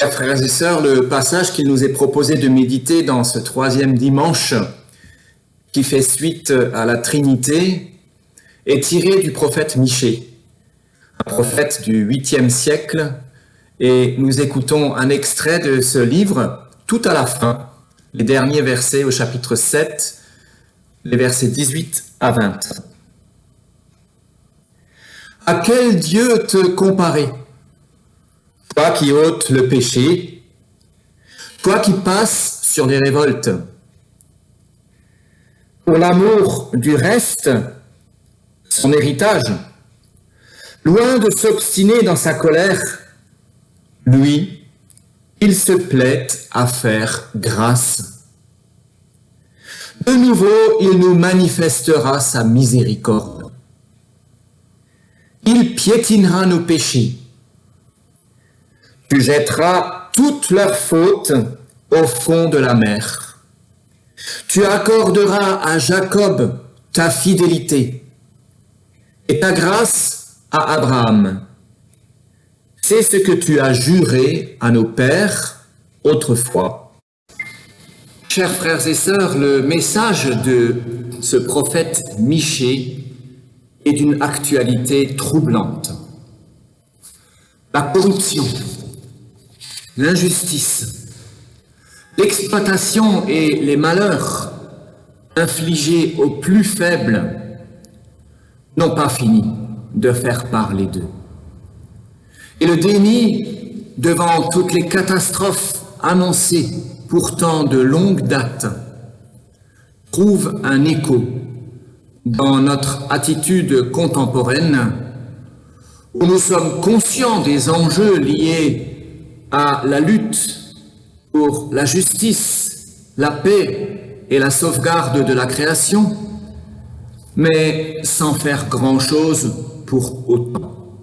Chers frères et sœurs, le passage qu'il nous est proposé de méditer dans ce troisième dimanche, qui fait suite à la Trinité, est tiré du prophète Michée, un prophète du 8e siècle, et nous écoutons un extrait de ce livre tout à la fin, les derniers versets au chapitre 7, les versets 18 à 20. À quel Dieu te comparer? Toi qui ôtes le péché, toi qui passes sur les révoltes. Pour l'amour du reste, son héritage, loin de s'obstiner dans sa colère, lui, il se plaît à faire grâce. De nouveau, il nous manifestera sa miséricorde. Il piétinera nos péchés. Tu jetteras toutes leurs fautes au fond de la mer. Tu accorderas à Jacob ta fidélité et ta grâce à Abraham. C'est ce que tu as juré à nos pères autrefois. Chers frères et sœurs, le message de ce prophète Michée est d'une actualité troublante. La corruption, l'injustice, l'exploitation et les malheurs infligés aux plus faibles n'ont pas fini de faire parler d'eux. Et le déni devant toutes les catastrophes annoncées pourtant de longue date trouve un écho dans notre attitude contemporaine où nous sommes conscients des enjeux liés à la lutte pour la justice, la paix et la sauvegarde de la création, mais sans faire grand-chose pour autant.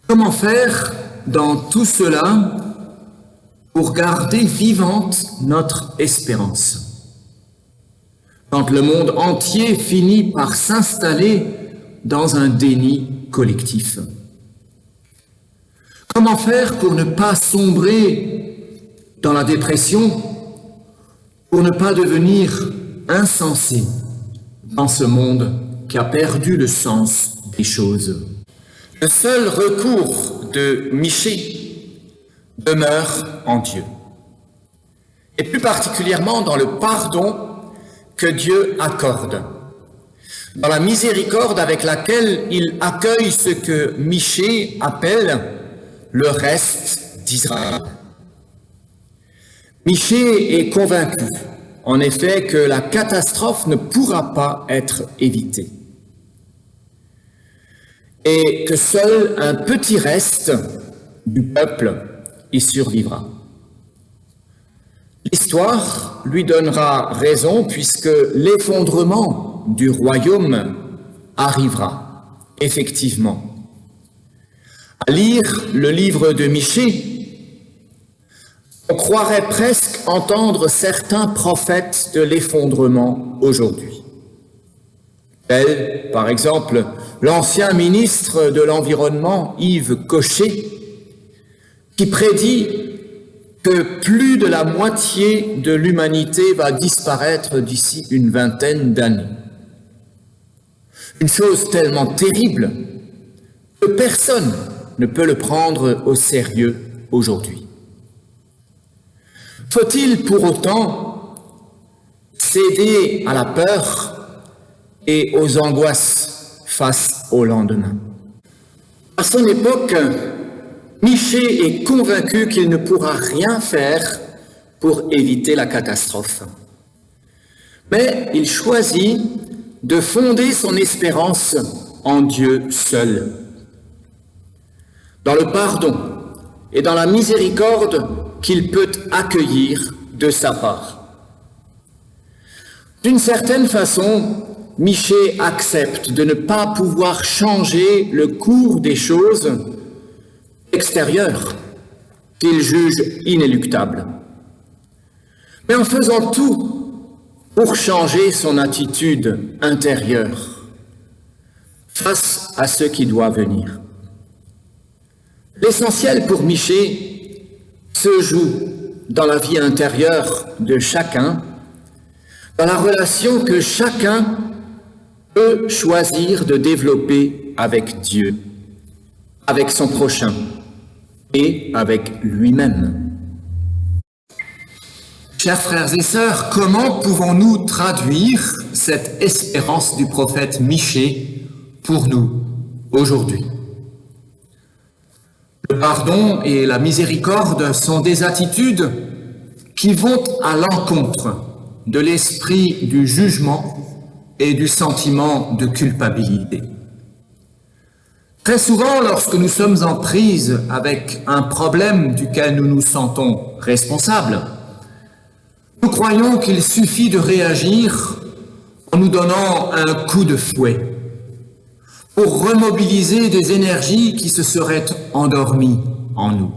Comment faire dans tout cela pour garder vivante notre espérance? Quand le monde entier finit par s'installer dans un déni collectif. Comment faire pour ne pas sombrer dans la dépression, pour ne pas devenir insensé dans ce monde qui a perdu le sens des choses? Le seul recours de Michée demeure en Dieu, et plus particulièrement dans le pardon que Dieu accorde, dans la miséricorde avec laquelle il accueille ce que Michée appelle le reste d'Israël. Michée est convaincu, en effet, que la catastrophe ne pourra pas être évitée et que seul un petit reste du peuple y survivra. L'histoire lui donnera raison puisque l'effondrement du royaume arrivera, effectivement. À lire le livre de Michée, on croirait presque entendre certains prophètes de l'effondrement aujourd'hui. Tel, par exemple, l'ancien ministre de l'Environnement, Yves Cochet, qui prédit que plus de la moitié de l'humanité va disparaître d'ici une vingtaine d'années. Une chose tellement terrible que personne ne peut le prendre au sérieux aujourd'hui. Faut-il pour autant céder à la peur et aux angoisses face au lendemain? À son époque, Michée est convaincu qu'il ne pourra rien faire pour éviter la catastrophe. Mais il choisit de fonder son espérance en Dieu seul. Dans le pardon et dans la miséricorde qu'il peut accueillir de sa part. D'une certaine façon, Michée accepte de ne pas pouvoir changer le cours des choses extérieures qu'il juge inéluctables, mais en faisant tout pour changer son attitude intérieure face à ce qui doit venir. L'essentiel pour Michée, se joue dans la vie intérieure de chacun, dans la relation que chacun peut choisir de développer avec Dieu, avec son prochain et avec lui-même. Chers frères et sœurs, comment pouvons-nous traduire cette espérance du prophète Michée pour nous aujourd'hui? Le pardon et la miséricorde sont des attitudes qui vont à l'encontre de l'esprit du jugement et du sentiment de culpabilité. Très souvent, lorsque nous sommes en prise avec un problème duquel nous nous sentons responsables, nous croyons qu'il suffit de réagir en nous donnant un coup de fouet pour remobiliser des énergies qui se seraient endormies en nous.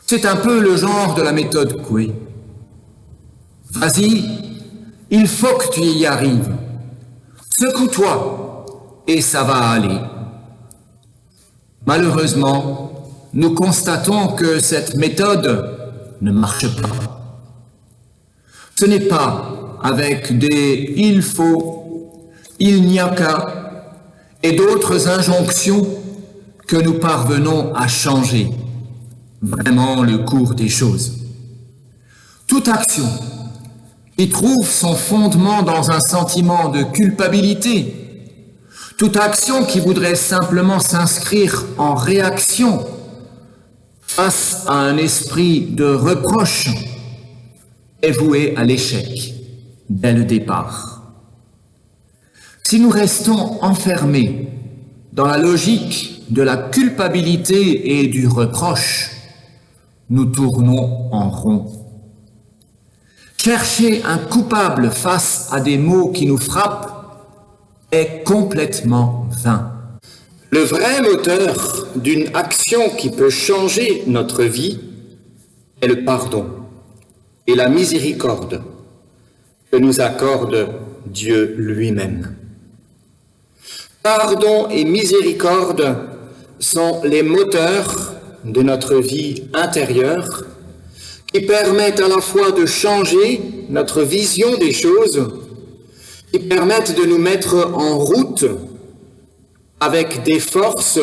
C'est un peu le genre de la méthode Coué. Vas-y, il faut que tu y arrives. Secoue-toi et ça va aller. Malheureusement, nous constatons que cette méthode ne marche pas. Ce n'est pas avec des « il faut »,« il n'y a qu'à » et d'autres injonctions que nous parvenons à changer vraiment le cours des choses. Toute action qui trouve son fondement dans un sentiment de culpabilité, toute action qui voudrait simplement s'inscrire en réaction face à un esprit de reproche est vouée à l'échec dès le départ. Si nous restons enfermés dans la logique de la culpabilité et du reproche, nous tournons en rond. Chercher un coupable face à des maux qui nous frappent est complètement vain. Le vrai moteur d'une action qui peut changer notre vie est le pardon et la miséricorde que nous accorde Dieu lui-même. Pardon et miséricorde sont les moteurs de notre vie intérieure qui permettent à la fois de changer notre vision des choses, qui permettent de nous mettre en route avec des forces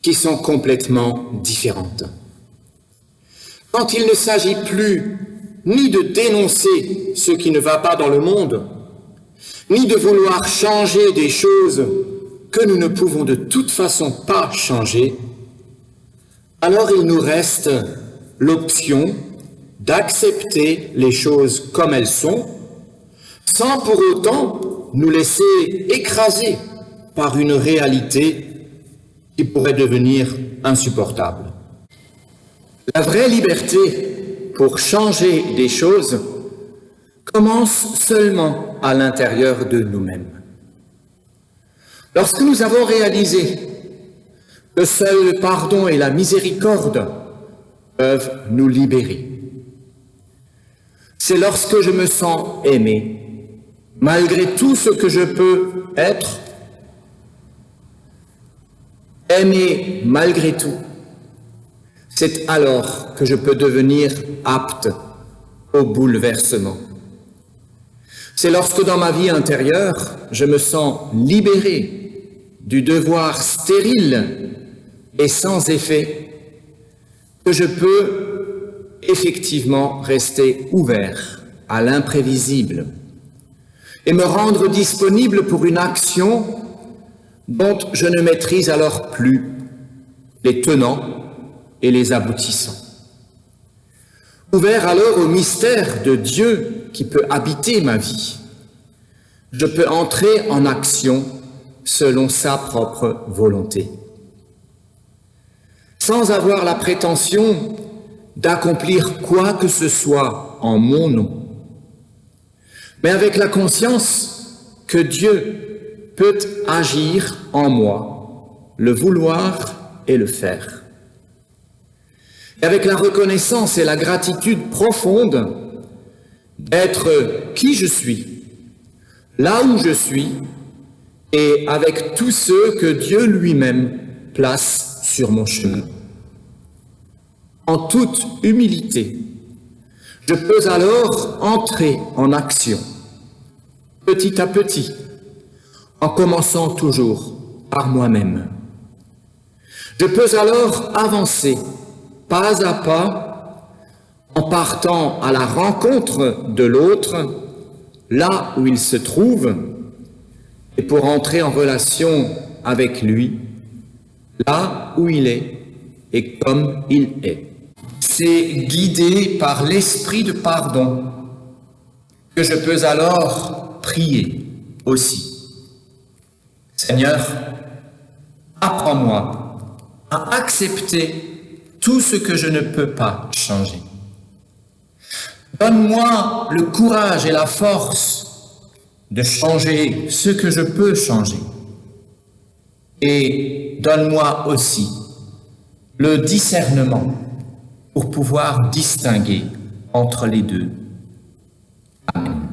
qui sont complètement différentes. Quand il ne s'agit plus ni de dénoncer ce qui ne va pas dans le monde, ni de vouloir changer des choses que nous ne pouvons de toute façon pas changer, alors il nous reste l'option d'accepter les choses comme elles sont, sans pour autant nous laisser écraser par une réalité qui pourrait devenir insupportable. La vraie liberté pour changer des choses commence seulement à l'intérieur de nous-mêmes. Lorsque nous avons réalisé que seul le pardon et la miséricorde peuvent nous libérer, c'est lorsque je me sens aimé, malgré tout ce que je peux être, aimé malgré tout, c'est alors que je peux devenir apte au bouleversement. C'est lorsque dans ma vie intérieure, je me sens libéré du devoir stérile et sans effet, que je peux effectivement rester ouvert à l'imprévisible et me rendre disponible pour une action dont je ne maîtrise alors plus les tenants et les aboutissants. Ouvert alors au mystère de Dieu qui peut habiter ma vie, je peux entrer en action selon sa propre volonté, sans avoir la prétention d'accomplir quoi que ce soit en mon nom, mais avec la conscience que Dieu peut agir en moi, le vouloir et le faire. Et avec la reconnaissance et la gratitude profonde d'être qui je suis, là où je suis, et avec tous ceux que Dieu lui-même place sur mon chemin. en toute humilité. Je peux alors entrer en action, petit à petit, en commençant toujours par moi-même. Je peux alors avancer pas à pas en partant à la rencontre de l'autre, là où il se trouve, et pour entrer en relation avec lui, là où il est et comme il est. C'est guidé par l'esprit de pardon que je peux alors prier aussi. Seigneur, apprends-moi à accepter tout ce que je ne peux pas changer. Donne-moi le courage et la force de changer ce que je peux changer. Et donne-moi aussi le discernement pour pouvoir distinguer entre les deux. Amen.